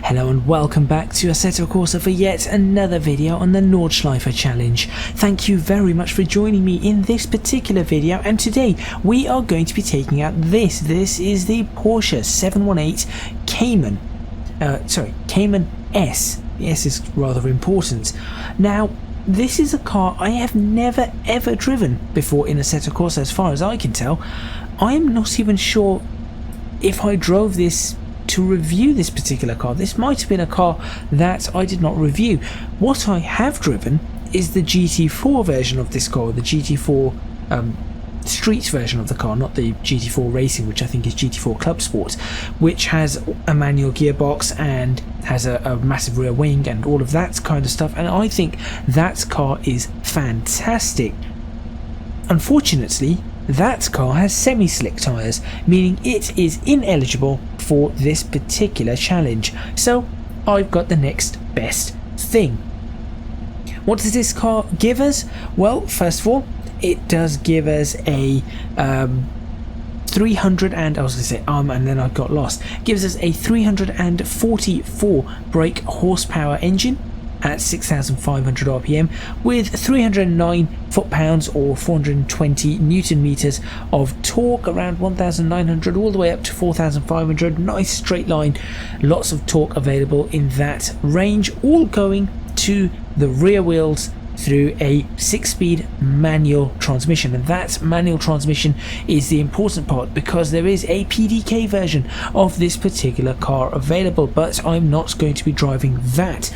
Hello and welcome back to Assetto Corsa for yet another video on the Nordschleife challenge. Thank you very much for joining me in this particular video, and today we are going to be taking out this is the Porsche 718 Cayman S. The S is rather important. Now this is a car I have never ever driven before in Assetto Corsa as far as I can tell. I am not even sure if I drove this to review this particular car. This might have been a car that I did not review. What I have driven is the GT4 version of this car, the GT4 street version of the car, not the GT4 Racing, which I think is GT4 Club Sport, which has a manual gearbox and has a massive rear wing and all of that kind of stuff, and I think that car is fantastic. Unfortunately, that car has semi-slick tyres, meaning it is ineligible for this particular challenge. So I've got the next best thing. What does this car give us? Well, first of all, it does give us a 344 brake horsepower engine at 6,500 RPM with 309 foot-pounds or 420 Newton meters of torque, around 1,900 all the way up to 4,500. Nice straight line, lots of torque available in that range, all going to the rear wheels through a 6-speed manual transmission. And that manual transmission is the important part, because there is a PDK version of this particular car available, but I'm not going to be driving that.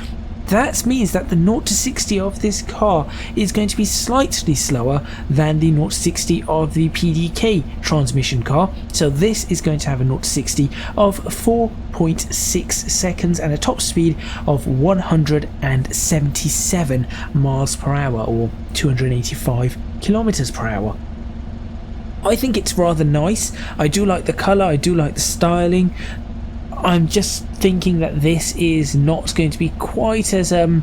That means that the 0 to 60 of this car is going to be slightly slower than the 0 to 60 of the PDK transmission car. So this is going to have a 0 to 60 of 4.6 seconds and a top speed of 177 miles per hour or 285 kilometers per hour. I think it's rather nice. I do like the colour, I do like the styling. I'm just thinking that this is not going to be quite as up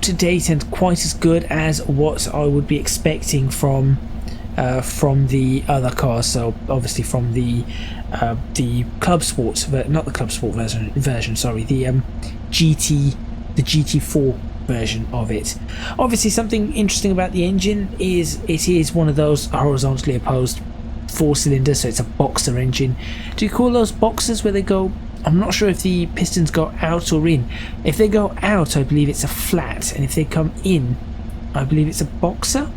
to date and quite as good as what I would be expecting from the other cars. So obviously from the Club Sports, not the Club Sport version. Sorry, the GT4 version of it. Obviously, something interesting about the engine is it is one of those horizontally opposed 4-cylinder, so it's a boxer engine. Do you call those boxers where they go? I'm not sure if the pistons go out or in. If they go out, I believe it's a flat, and if they come in, I believe it's a boxer,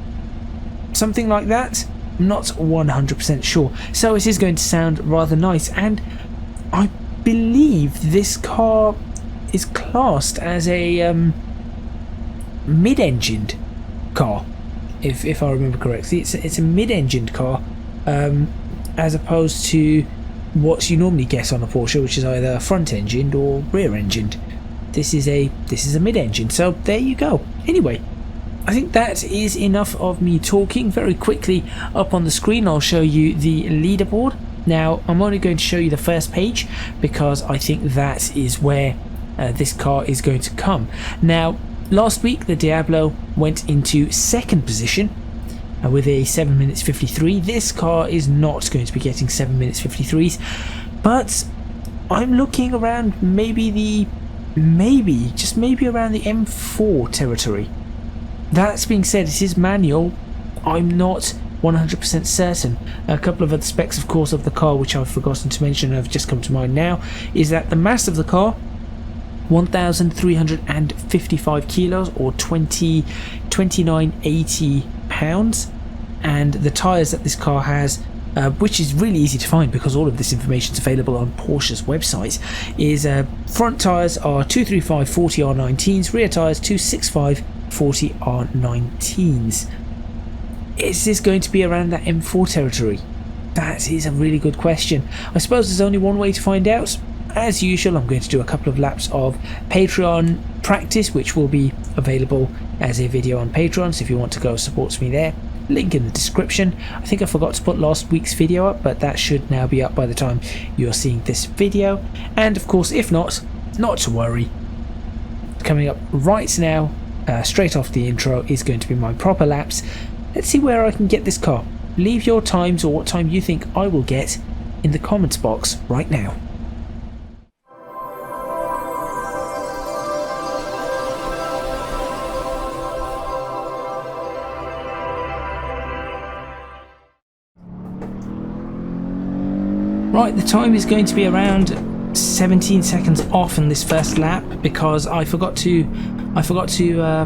something like that. I'm not 100% sure. So it is going to sound rather nice, and I believe this car is classed as a mid-engined car, if I remember correctly. It's a mid-engined car, as opposed to what you normally get on a Porsche, which is either front-engined or rear-engined. This is a mid-engine, so there you go. Anyway, I think that is enough of me talking. Very quickly, up on the screen I'll show you the leaderboard. Now I'm only going to show you the first page because I think that is where this car is going to come. Now, last week the Diablo went into second position with a 7 minutes 53. This car is not going to be getting 7 minutes 53s, but I'm looking around maybe around the M4 territory. That being said, it is manual. I'm not 100% certain. A couple of other specs, of course, of the car which I've forgotten to mention, have just come to mind now, is that the mass of the car, 1,355 kilos or 2980 pounds, and the tyres that this car has, which is really easy to find because all of this information is available on Porsche's website, is front tyres are 235 40 R19s, rear tyres 265 40 R19s. Is this going to be around that M4 territory? That is a really good question. I suppose there's only one way to find out. As usual, I'm going to do a couple of laps of Patreon practice, which will be available as a video on Patreon, so if you want to go support me there, link in the description. I think I forgot to put last week's video up, but that should now be up by the time you're seeing this video. And of course, if not to worry. Coming up right now, straight off the intro, is going to be my proper laps. Let's see where I can get this car. Leave your times or what time you think I will get in the comments box right now. Right, the time is going to be around 17 seconds off in this first lap because I forgot to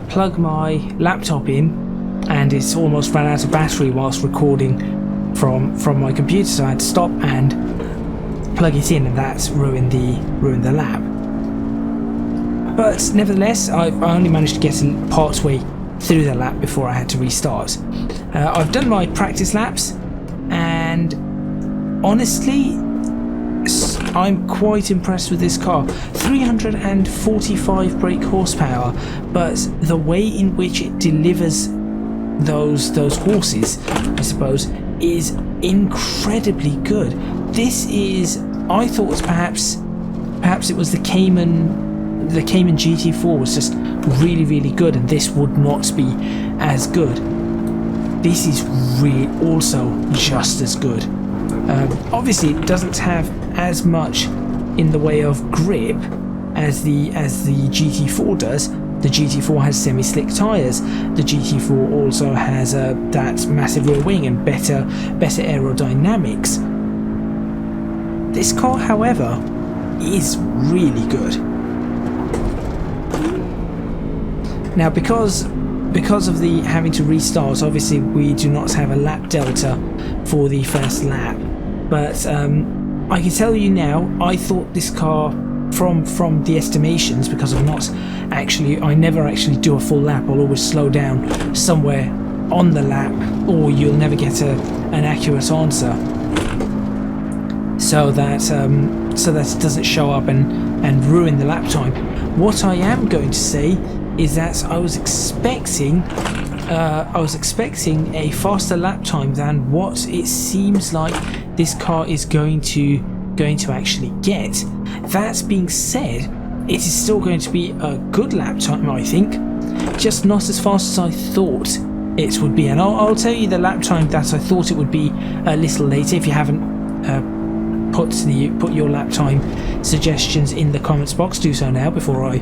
plug my laptop in, and it's almost ran out of battery whilst recording from my computer, so I had to stop and plug it in, and that's ruined the lap. But nevertheless, I only managed to get part way through the lap before I had to restart. I've done my practice laps, and honestly, I'm quite impressed with this car. 345 brake horsepower, but the way in which it delivers those horses, I suppose, is incredibly good. This is, I thought perhaps it was the Cayman GT4 was just really good, and this would not be as good. This is really also just as good. Obviously it doesn't have as much in the way of grip as the GT4 does. The GT4 has semi-slick tyres. The GT4 also has that massive rear wing and better aerodynamics. This car, however, is really good. Now, because of the having to restart, obviously we do not have a lap delta for the first lap. But I can tell you now, I thought this car, from the estimations, because I never actually do a full lap. I'll always slow down somewhere on the lap, or you'll never get an accurate answer, so that it doesn't show up and ruin the lap time. What I am going to say is that I was expecting a faster lap time than what it seems like this car is going to actually get. That being said, it is still going to be a good lap time, I think, just not as fast as I thought it would be. And I'll tell you the lap time that I thought it would be a little later. If you haven't put your lap time suggestions in the comments box, do so now before I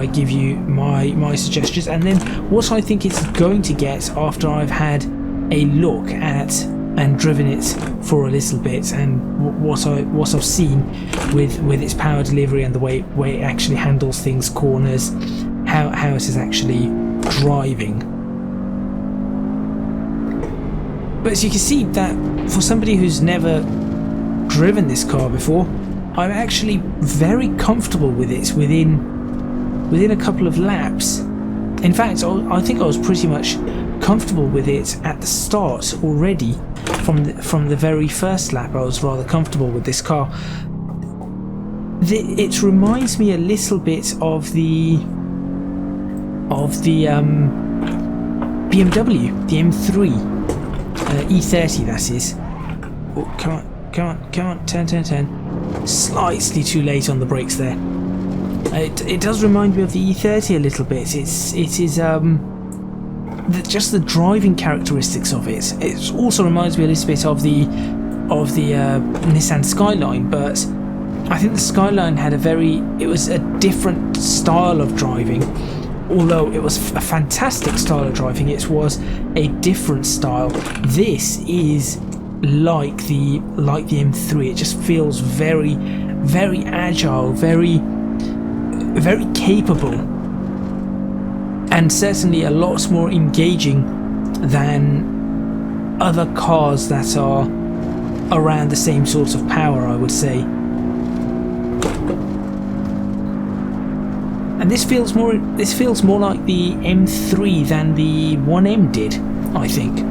give you my suggestions, and then what I think it's going to get after I've had a look at and driven it for a little bit, and what I've seen with its power delivery and the way it actually handles things, corners, how it is actually driving. But as you can see, that for somebody who's never driven this car before, I'm actually very comfortable with it within a couple of laps. In fact, I think I was pretty much comfortable with it at the start already. From the very first lap, I was rather comfortable with this car. It reminds me a little bit of the BMW, the M3 E30, that is. Oh, come on, turn. Slightly too late on the brakes there. It does remind me of the E30 a little bit. It is just the driving characteristics of it. It also reminds me a little bit of the Nissan Skyline, but I think the Skyline had it was a different style of driving. Although it was a fantastic style of driving, it was a different style. This is like the M3. It just feels very, very agile, very capable, and certainly a lot more engaging than other cars that are around the same sort of power, I would say. And this feels more like the M3 than the 1M did, I think.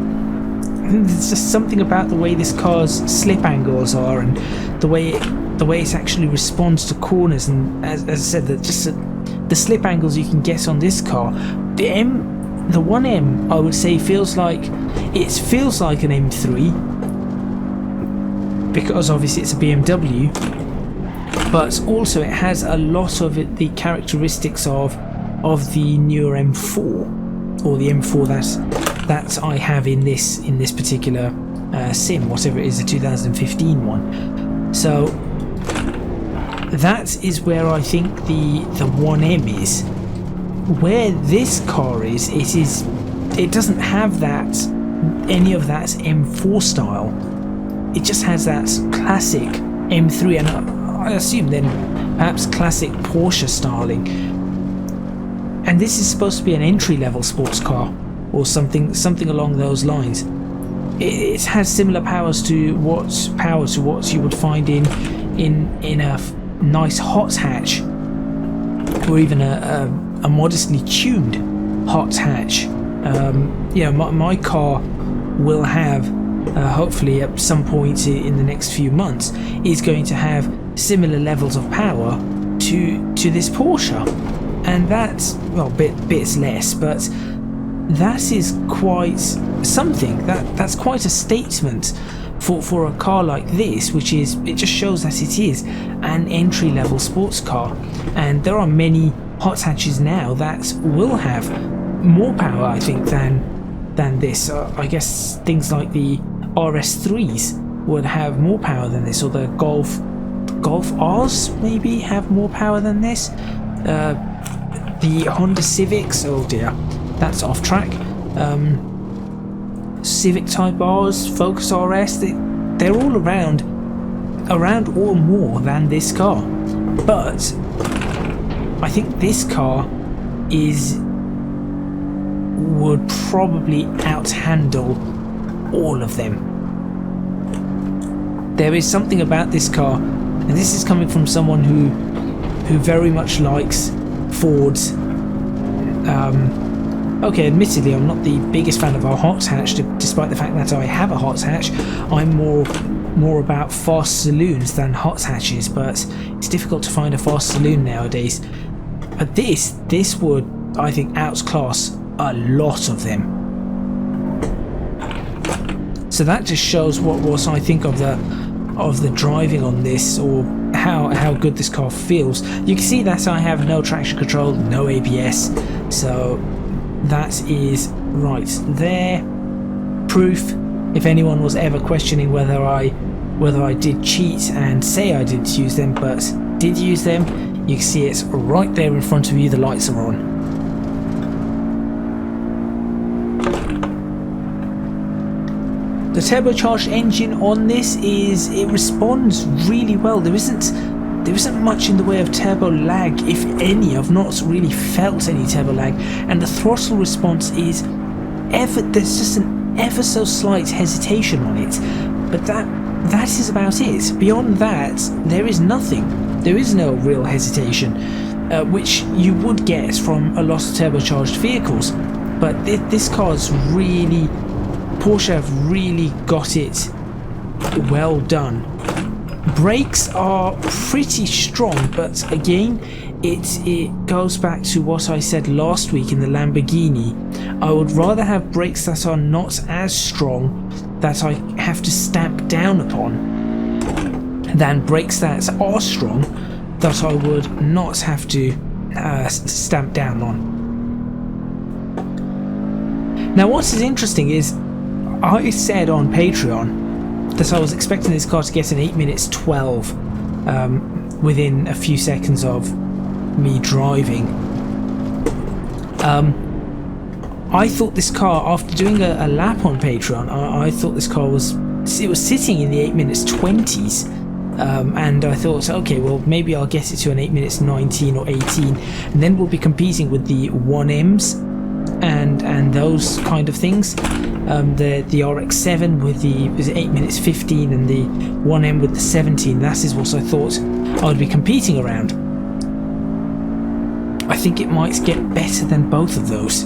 There's just something about the way this car's slip angles are, and the way it actually responds to corners, and as I said, the slip angles you can get on this car. The 1M, I would say, feels like an M3, because obviously it's a BMW, but also it has a lot of the characteristics of the newer M4, or the M4 that I have in this particular sim, whatever it is, the 2015 one. So that is where I think the 1M is. Where this car is, it doesn't have any of that M4 style. it just has that classic M3, and I assume then perhaps classic Porsche styling. And this is supposed to be an entry-level sports car, or something along those lines. It has similar powers to what you would find in a nice hot hatch, or even a modestly tuned hot hatch. My car will have, hopefully at some point in the next few months, is going to have similar levels of power to this Porsche, and that's, well, bits less, but that is quite something. That's quite a statement for a car like this, it just shows that it is an entry-level sports car. And there are many hot hatches now that will have more power, I think, than this. I guess things like the RS3s would have more power than this, or the Golf Rs maybe have more power than this. The Honda Civics, oh dear, that's off track. Civic Type Rs, Focus RS, they're all around or more than this car. But I think this car would probably outhandle all of them. There is something about this car, and this is coming from someone who very much likes Fords. Okay, admittedly, I'm not the biggest fan of a hot hatch, despite the fact that I have a hot hatch. I'm more about fast saloons than hot hatches, but it's difficult to find a fast saloon nowadays. But this would, I think, outclass a lot of them. So that just shows what I think of the driving on this, or how good this car feels. You can see that I have no traction control, no ABS, so that is right there. Proof, if anyone was ever questioning whether I did cheat and say I didn't use them, but did use them, you can see it's right there in front of you. The lights are on. The turbocharged engine on this it responds really well. There isn't much in the way of turbo lag, if any. I've not really felt any turbo lag, and the throttle response there's just an ever so slight hesitation on it, but that is about it. Beyond that, there is nothing. There is no real hesitation, which you would get from a lot of turbocharged vehicles. But this car's really, Porsche have really got it well done. Brakes are pretty strong, but again, it goes back to what I said last week in the Lamborghini. I would rather have brakes that are not as strong, that I have to stamp down upon, than brakes that are strong, that I would not have to stamp down on. Now, what is interesting is, I said on Patreon that I was expecting this car to get an 8 minutes 12 within a few seconds of me driving. I thought this car, after doing a lap on Patreon, I thought this car was sitting in the 8 minutes 20s, and I thought, okay, well, maybe I'll get it to an 8 minutes 19 or 18, and then we'll be competing with the 1Ms and those kind of things. The RX-7 with the 8 minutes 15, and the 1M with the 17. That is what I thought I would be competing around. I think it might get better than both of those.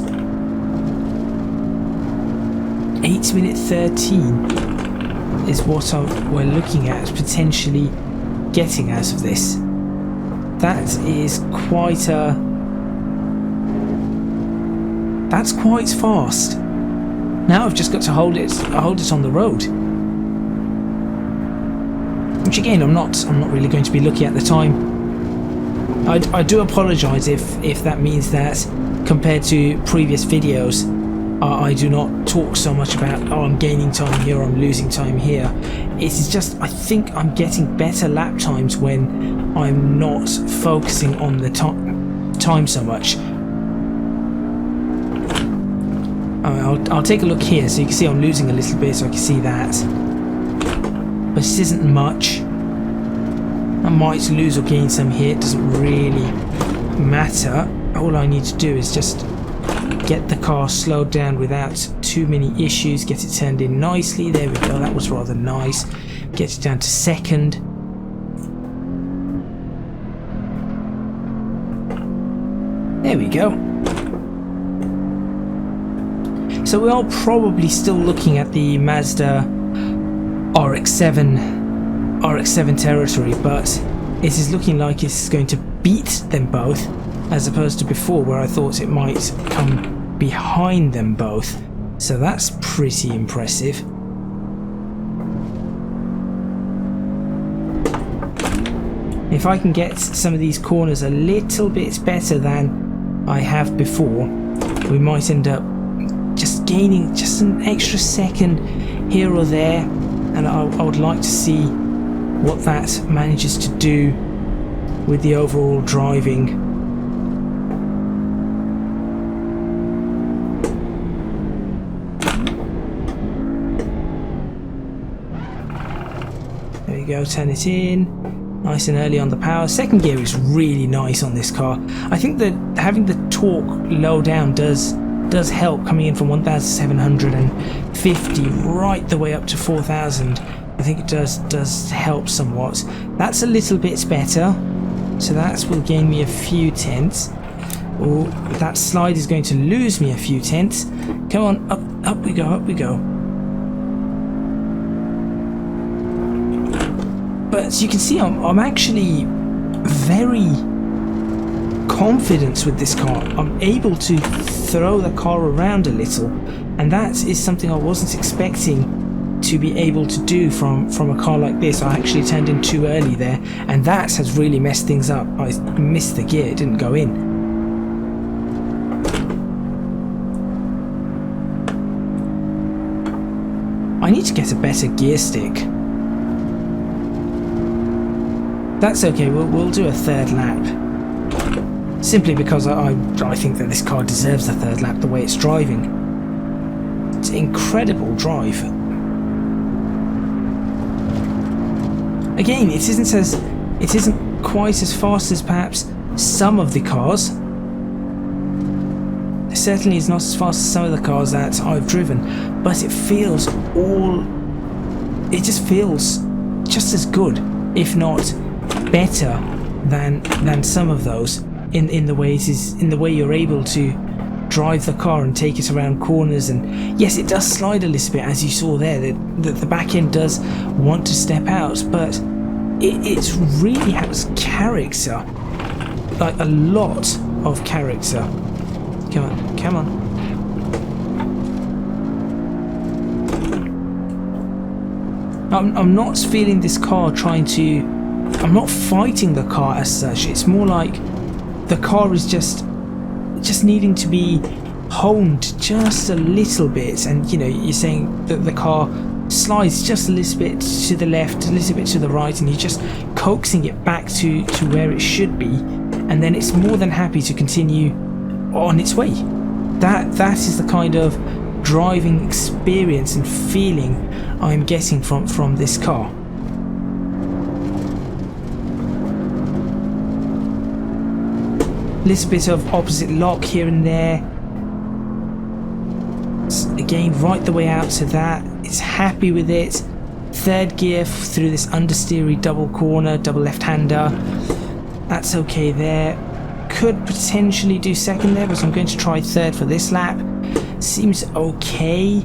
8 minute 13 is what we're looking at potentially getting out of this. That is that's quite fast. Now I've just got to hold it on the road, which again I'm not really going to be looking at the time. I do apologise if that means that compared to previous videos I do not talk so much about, oh, I'm gaining time here, I'm losing time here. It is just, I think I'm getting better lap times when I'm not focusing on the time so much. I'll take a look here, so you can see I'm losing a little bit, so I can see that. but it isn't much. I might lose or gain some here, it doesn't really matter. All I need to do is just get the car slowed down without too many issues, get it turned in nicely. There we go, that was rather nice. Get it down to second. There we go. So we are probably still looking at the Mazda RX-7 territory, but it is looking like it's going to beat them both, as opposed to before where I thought it might come behind them both. So that's pretty impressive. If I can get some of these corners a little bit better than I have before, we might end up just gaining just an extra second here or there, and I would like to see what that manages to do with the overall driving. There we go, turn it in. Nice and early on the power. Second gear is really nice on this car. I think that having the torque low down does help, coming in from 1,750 right the way up to 4,000. I think it does help somewhat. That's a little bit better, so that will gain me a few tenths. Oh, that slide is going to lose me a few tenths. Come on, up we go, up we go. But as you can see, I'm actually very confident with this car. I'm able to throw the car around a little, and that is something I wasn't expecting to be able to do from a car like this. I actually turned in too early there, and that has really messed things up. I missed the gear, it didn't go in. I need to get a better gear stick. That's okay, we'll do a third lap. Simply because I think that this car deserves a third lap the way it's driving. It's an incredible drive. Again, it isn't quite as fast as perhaps some of the cars. It certainly is not as fast as some of the cars that I've driven, but it just feels just as good, if not better than some of those in the way you're able to drive the car and take it around corners. And yes, it does slide a little bit, as you saw there. The back end does want to step out, but it really has character, like a lot of character. Come on. I'm not feeling this car I'm not fighting the car as such. It's more like the car is just needing to be honed just a little bit, and you know, you're saying that the car slides just a little bit to the left, a little bit to the right, and you're just coaxing it back to where it should be, and then it's more than happy to continue on its way. That is the kind of driving experience and feeling I'm getting from this car. Little bit of opposite lock here and there. Again, right the way out to that. It's happy with it. Third gear through this understeery double corner, double left-hander. That's okay there. Could potentially do second there, but I'm going to try third for this lap. Seems okay.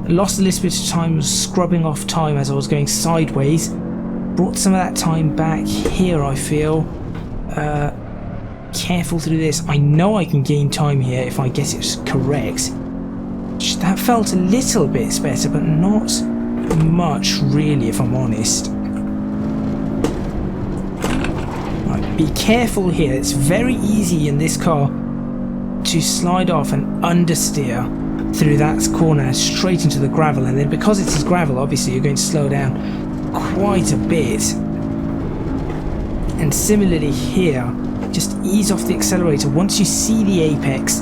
Lost a little bit of time scrubbing off time as I was going sideways. Brought some of that time back here, I feel. Careful through this. I know I can gain time here if I get it correct. That felt a little bit better, but not much really, if I'm honest. Right, be careful here. It's very easy in this car to slide off and understeer through that corner straight into the gravel, and then because it is gravel, obviously you're going to slow down quite a bit. And similarly here, just ease off the accelerator. Once you see the apex,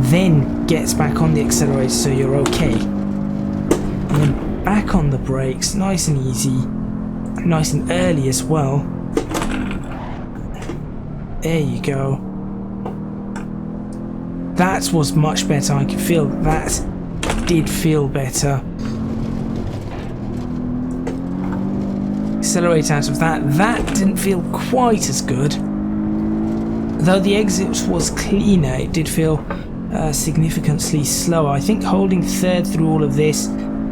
then get back on the accelerator so you're okay. And then back on the brakes, nice and easy. nice and early as well. There you go. That was much better. I could feel that did feel better. Accelerate out of that. That didn't feel quite as good. Though the exit was cleaner, it did feel significantly slower. I think holding third through all of this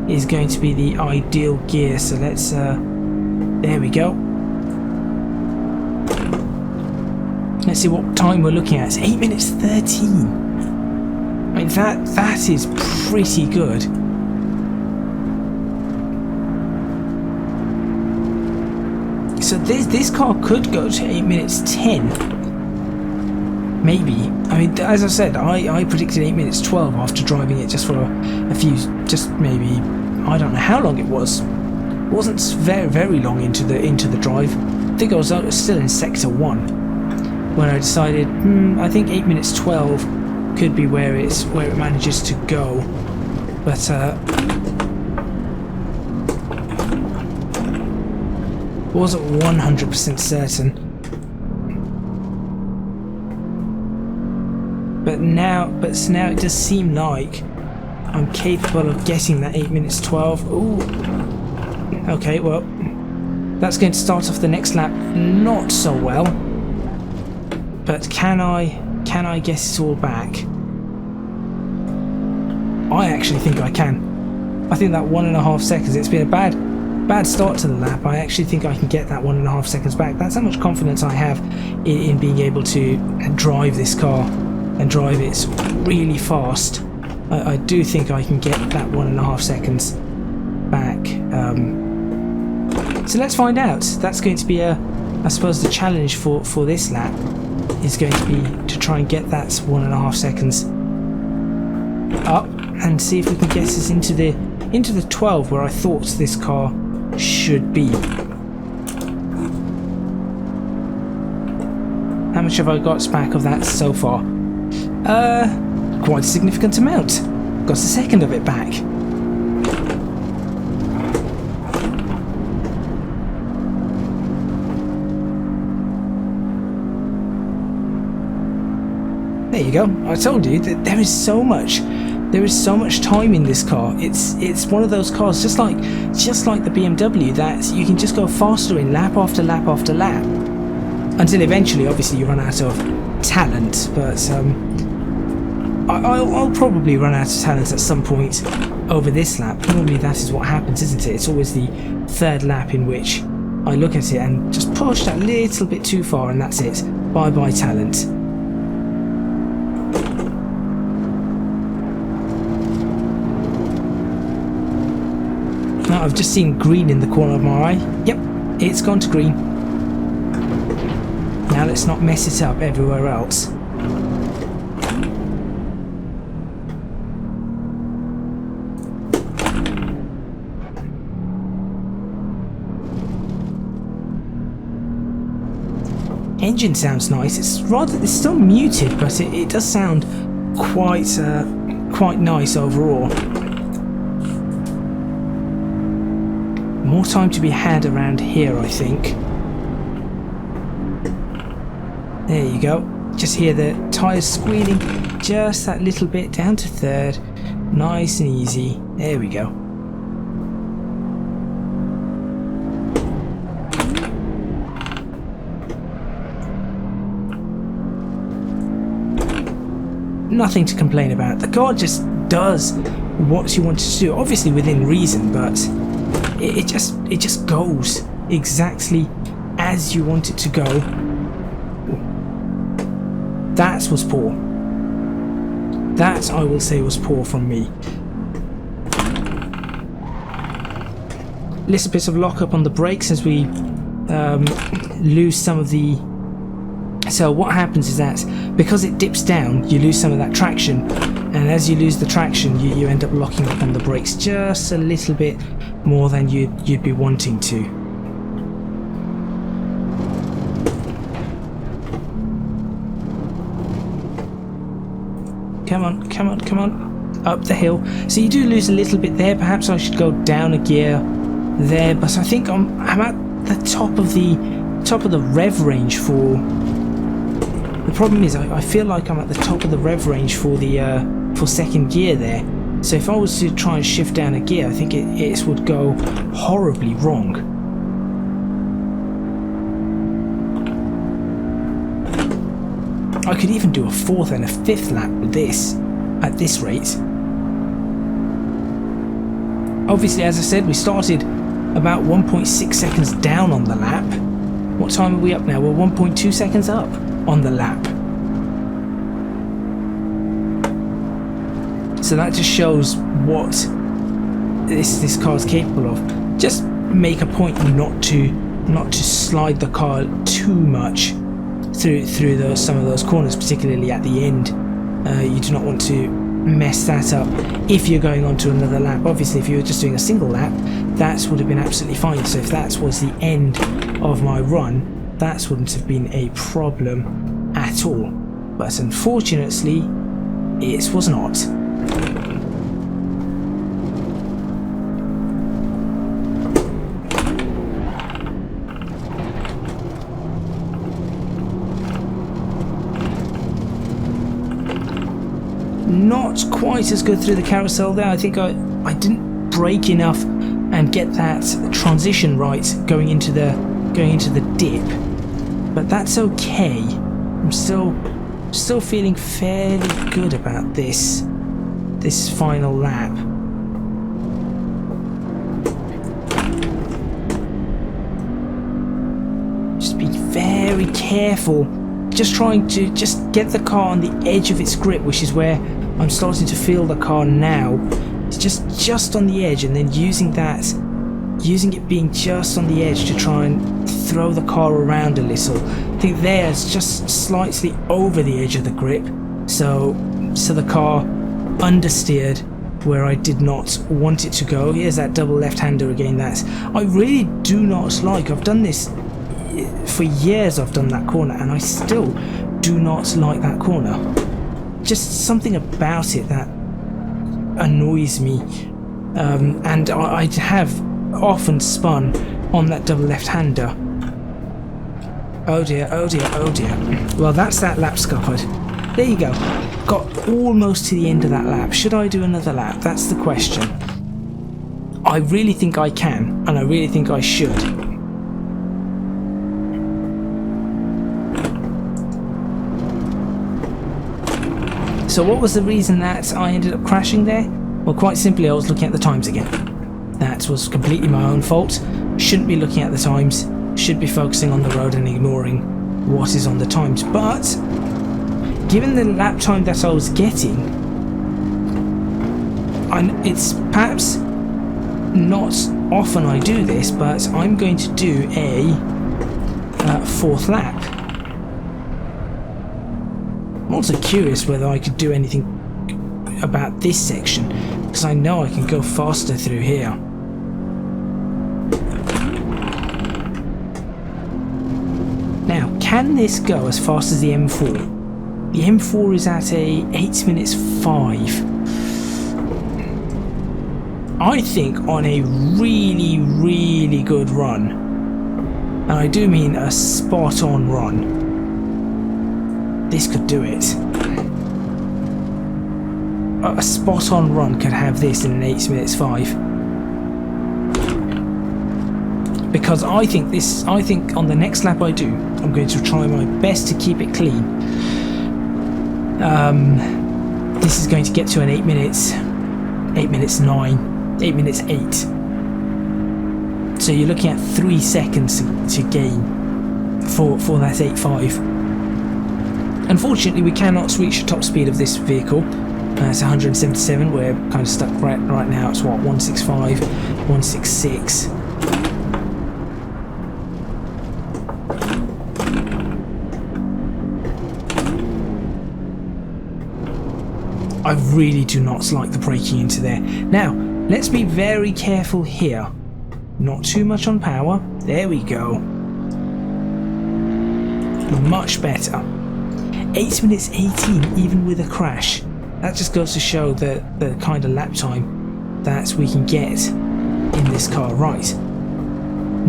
is going to be the ideal gear. So let's, there we go. Let's see what time we're looking at. It's 8 minutes 13. I mean, that is pretty good. So this car could go to 8 minutes 10. Maybe. I mean, as I said, I predicted 8 minutes 12 after driving it just for a few, just maybe, I don't know how long it was. It wasn't very long into the drive. I think I was still in sector 1 when I decided, I think 8 minutes 12 could be where it manages to go. But wasn't 100% certain. But now it does seem like I'm capable of getting that 8 minutes 12. Ooh. Okay, well, that's going to start off the next lap not so well. But can I get it all back? I actually think I can. I think that 1.5 seconds, it's been a bad start to the lap. I actually think I can get that 1.5 seconds back. That's how much confidence I have in being able to drive this car and drive it really fast. I do think I can get that 1.5 seconds back. So let's find out. That's going to be I suppose the challenge for this lap is going to be to try and get that 1.5 seconds up and see if we can get us into the 12 where I thought this car should be. How much have I got back of that so far? Quite a significant amount. Got a second of it back. There you go. I told you that there is so much time in this car. It's one of those cars just like the BMW that you can just go faster in lap after lap after lap until eventually obviously you run out of talent. But I'll probably run out of talent at some point over this lap. Normally that is what happens, isn't it? It's always the third lap in which I look at it and just push that little bit too far and that's it. Bye bye talent. I've just seen green in the corner of my eye. Yep, it's gone to green. Now let's not mess it up everywhere else. Engine sounds nice. It's still muted, but it does sound quite nice overall. More time to be had around here, I think. There you go. Just hear the tyres squealing just that little bit down to third. Nice and easy. There we go. Nothing to complain about. The car just does what you want it to do, obviously within reason, but it just goes exactly as you want it to go. That was poor. That, I will say, was poor from me. Little bit of lock up on the brakes as we lose some of the... So what happens is that because it dips down, you lose some of that traction, and as you lose the traction, you end up locking up on the brakes just a little bit more than you'd be wanting to. Come on, come on, come on. Up the hill. So you do lose a little bit there. Perhaps I should go down a gear there, but I think I'm at the top of the rev range for. The problem is I feel like I'm at the top of the rev range for the for second gear there. So if I was to try and shift down a gear, I think it would go horribly wrong. I could even do a fourth and a fifth lap with this at this rate. Obviously, as I said, we started about 1.6 seconds down on the lap. What time are we up now? We're 1.2 seconds up on the lap. So that just shows what this car is capable of. Just make a point not to slide the car too much through some of those corners, particularly at the end. You do not want to mess that up if you're going on to another lap. Obviously, if you were just doing a single lap, that would have been absolutely fine. So if that was the end of my run, that wouldn't have been a problem at all. But unfortunately, it was not. Not quite as good through the carousel there. I think I didn't brake enough and get that transition right going into the dip, but that's okay. I'm still feeling fairly good about this final lap. Just be very careful, just trying to just get the car on the edge of its grip, which is where I'm starting to feel the car now. It's just on the edge, and then using it being just on the edge to try and throw the car around a little. I think there's just slightly over the edge of the grip, so the car understeered where I did not want it to go. Here's that double left-hander again. That I really do not like. I've done this for years. I've done that corner, and I still do not like that corner. Just something about it that annoys me, and I have often spun on that double left-hander. Oh dear, oh dear, oh dear. Well, that's that lap scuppered. There you go. Got almost to the end of that lap. Should I do another lap? That's the question. I really think I can, and I really think I should. So what was the reason that I ended up crashing there? Well, quite simply, I was looking at the times again. That was completely my own fault. Shouldn't be looking at the times. Should be focusing on the road and ignoring what is on the times. But given the lap time that I was getting, it's perhaps not often I do this, but I'm going to do a fourth lap. I'm also curious whether I could do anything about this section, because I know I can go faster through here. Now, can this go as fast as the M4? The M4 is at a 8 minutes 5. I think on a really, really good run, and I do mean a spot-on run, this could do it. A spot-on run could have this in an 8 minutes 5. Because I think on the next lap I do, I'm going to try my best to keep it clean. This is going to get to an 8 minutes 9, 8 minutes 8. So you're looking at 3 seconds to gain for that 8.5. Unfortunately, we cannot reach the top speed of this vehicle. It's 177. We're kind of stuck right now. It's what, 165, 166. I really do not like the braking into there. Now, let's be very careful here. Not too much on power. There we go. Much better. 8 minutes 18, even with a crash. That just goes to show the kind of lap time that we can get in this car. Right.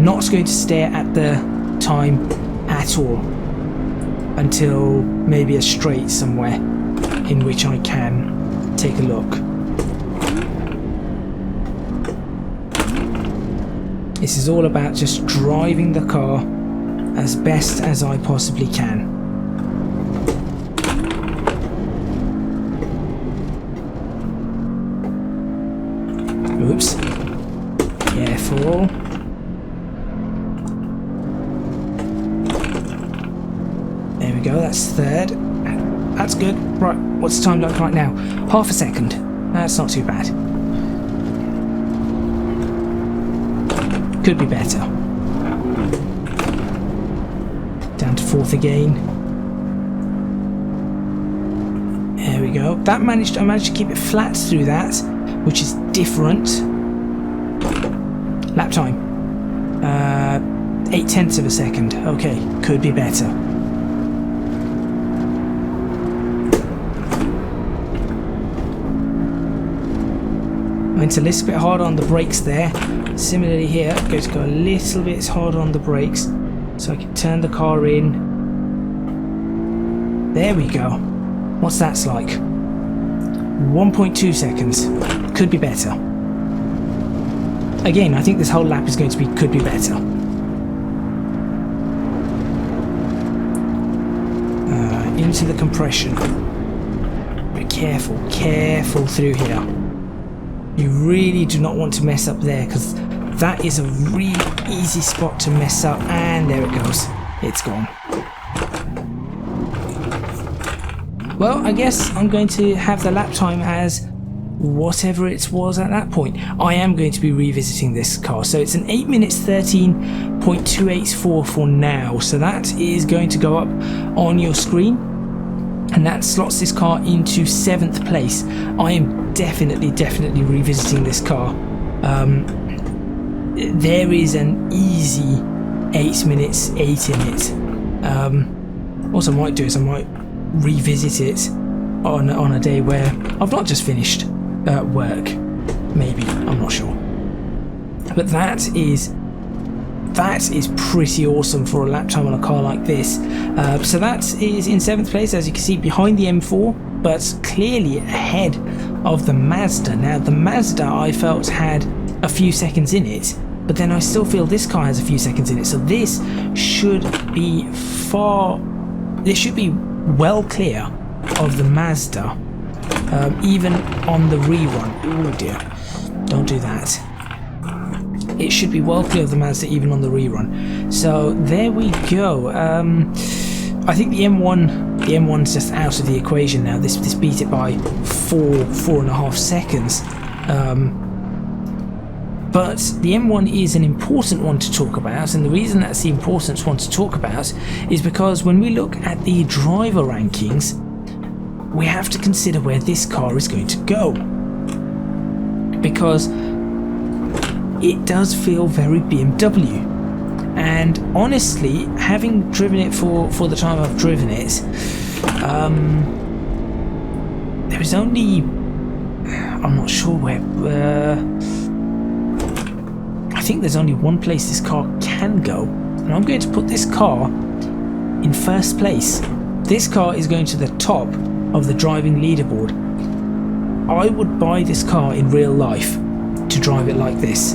not going to stare at the time at all until maybe a straight somewhere in which I can take a look. This is all about just driving the car as best as I possibly can. Oops. Careful. There we go, that's third. That's good. Right, what's the time like right now? Half a second. That's not too bad. Could be better. Down to fourth again. There we go. I managed to keep it flat through that, which is different. Lap time. 0.8 of a second. Okay, could be better. Went a little bit harder on the brakes there. Similarly here, I'm going to go a little bit harder on the brakes so I can turn the car in. There we go. What's that like? 1.2 seconds. Could be better. Again, I think this whole lap is going to be could be better. Into the compression. Be careful, careful through here. You really do not want to mess up there, because that is a really easy spot to mess up. And there it goes. It's gone. Well, I guess I'm going to have the lap time as whatever it was at that point. I am going to be revisiting this car. So it's an 8 minutes 13.284 for now. So that is going to go up on your screen. And that slots this car into 7th place. I am definitely revisiting this car. There is an easy 8 minutes 8 in it. What I might do is I might revisit it on a day where I've not just finished work. Maybe, I'm not sure. But that is pretty awesome for a lap time on a car like this. So that is in 7th place, as you can see, behind the M4, but clearly ahead of the Mazda. Now the Mazda I felt had a few seconds in it, but then I still feel this car has a few seconds in it. So this should be well clear of the Mazda, even on the rerun. Oh dear, don't do that. It should be well clear of the Mazda even on the rerun. So there we go. I think the M1's just out of the equation now. This beat it by 4.5 seconds. But the M1 is an important one to talk about, and the reason that's the important one to talk about is because when we look at the driver rankings, we have to consider where this car is going to go. Because it does feel very BMW, and honestly, having driven it for the time I've driven it, there is only, I'm not sure where, I think there's only one place this car can go, and I'm going to put this car in 1st place. This car is going to the top of the driving leaderboard. I would buy this car in real life to drive it like this.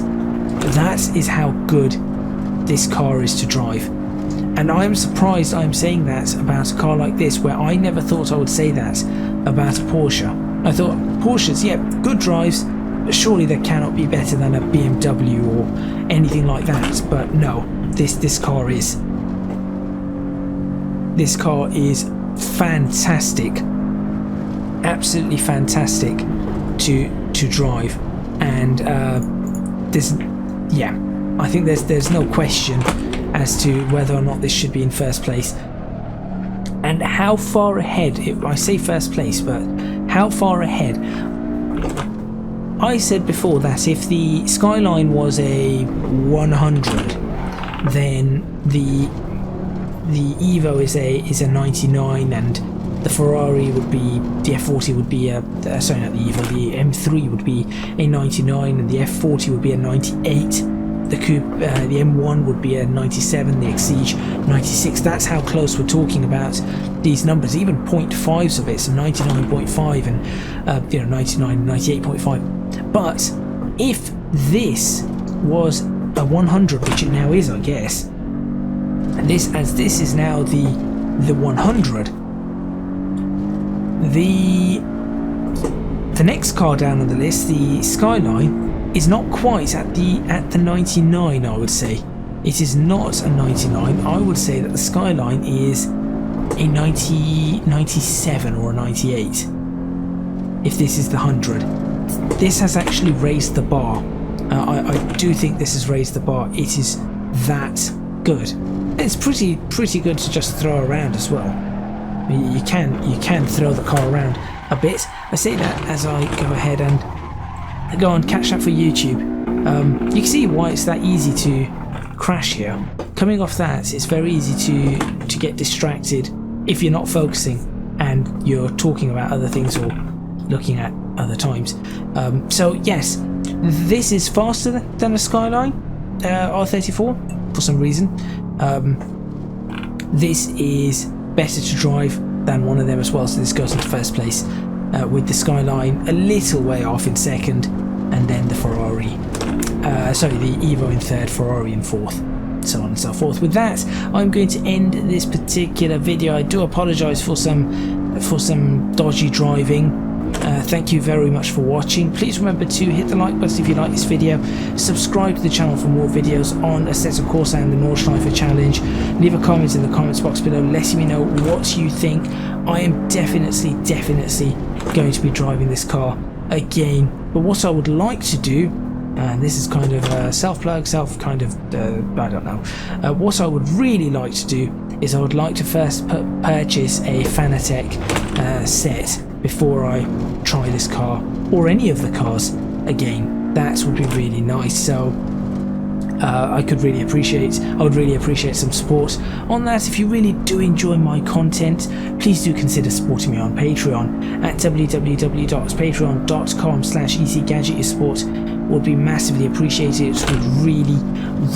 That is how good this car is to drive. And I'm surprised I'm saying that about a car like this, where I never thought I would say that about a Porsche. I thought, Porsches, yeah, good drives, but surely they cannot be better than a BMW or anything like that. But no, this car is. This car is fantastic. Absolutely fantastic to drive. And I think there's no question as to whether or not this should be in 1st place. And how far ahead, I say 1st place, but how far ahead? I said before that if the Skyline was a 100, then the Evo is a 99, and the Ferrari would be, the F40 would be sorry, not the Evo, the M3 would be a 99, and the F40 would be a 98. the coupe, the M1 would be a 97, the Exige 96. That's how close we're talking about these numbers. Even 0.5s of it, so 99.5 and 99, 98.5. But if this was a 100, which it now is, I guess, and this is now the 100, the next car down on the list, the Skyline, is not quite at the 99. I would say it is not a 99. I would say that the Skyline is a 97 or a 98. If this is the 100, this has actually raised the bar. I do think this has raised the bar. It is that good. It's pretty good to just throw around as well. You can throw the car around a bit. I say that as I go ahead and go and catch that for YouTube. You can see why it's that easy to crash here. Coming off that, it's very easy to get distracted if you're not focusing and you're talking about other things or looking at other times. So yes, this is faster than a Skyline R34 for some reason. This is better to drive than one of them as well, so this goes into first place, with the Skyline a little way off in second, and then the Ferrari, the Evo in third, Ferrari in fourth, so on and so forth. With that, I'm going to end this particular video. I do apologise for some dodgy driving. Thank you very much for watching. Please remember to hit the like button if you like this video, subscribe to the channel for more videos on Assetto Corsa and the Nordschleife challenge. Leave a comment in the comments box below letting me know what you think. I am definitely going to be driving this car again, but what I would like to do, and this is kind of self-plug, I don't know, what I would really like to do is I would like to first purchase a Fanatec set before I try this car or any of the cars again. That would be really nice. So I would really appreciate some support on that. If you really do enjoy my content, please do consider supporting me on Patreon at www.patreon.com/ECGadget. Your support would be massively appreciated. It would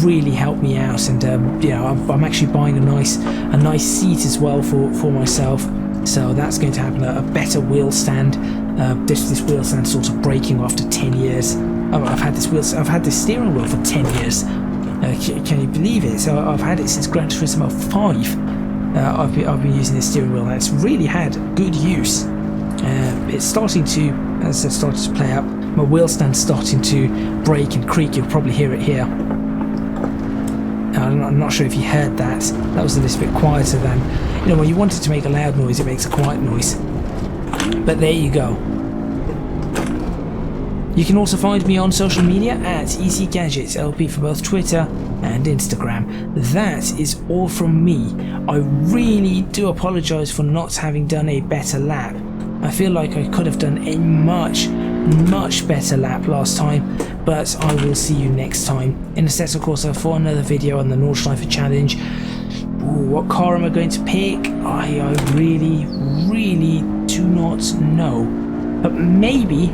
really help me out, and I'm actually buying a nice seat as well for myself. So that's going to happen. A better wheel stand. This wheel stand sort of breaking after 10 years. I've had this steering wheel for 10 years. Can you believe it? So I've had it since Gran Turismo 5. I've been using this steering wheel, and it's really had good use. It's starting to, as I started to play up, my wheel stand's starting to break and creak. You'll probably hear it here. I'm not sure if you heard that. That was a little bit quieter than, when you want it to make a loud noise, it makes a quiet noise. But there you go. You can also find me on social media at ECGadget LP for both Twitter and Instagram. That is all from me. I really do apologise for not having done a better lap. I feel like I could have done a much better lap last time, but I will see you next time in Assetto Corsa for another video on the Nordschleife challenge. Ooh, what car am I going to pick? I really do not know, but maybe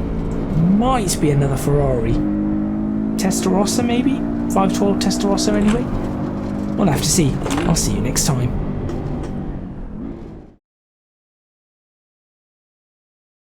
might be another Ferrari. Testarossa maybe? 512 Testarossa anyway? We'll have to see. I'll see you next time.